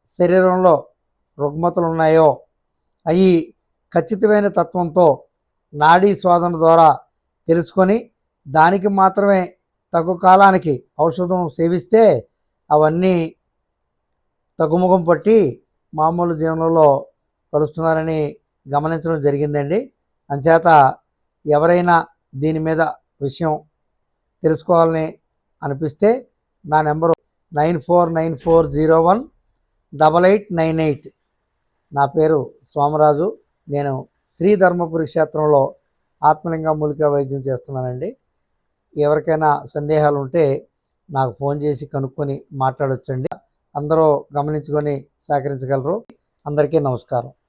శరీరంలో రుగ్మతలు ఉన్నాయో అవి ఖచ్చితమైన తత్వంతో నాడీ శోధన ద్వారా తెలుసుకొని దానికి మాత్రమే తగు కాలానికి ఔషధం సేవిస్తే అవన్నీ తగ్గుముఖం పట్టి మామూలు జీవనంలో కలుస్తున్నారని గమనించడం జరిగిందండి. అంచేత ఎవరైనా దీని మీద విషయం తెలుసుకోవాలని అనిపిస్తే నా నెంబరు 9494018898. నా పేరు సోమరాజు. నేను శ్రీ ధర్మపురి క్షేత్రంలో ఆత్మలింగ మూలికా వైద్యం చేస్తున్నానండి. ఎవరికైనా సందేహాలు ఉంటే నాకు ఫోన్ చేసి కనుక్కొని మాట్లాడొచ్చండి. అందరూ గమనించుకొని సహకరించగలరు. అందరికీ నమస్కారం.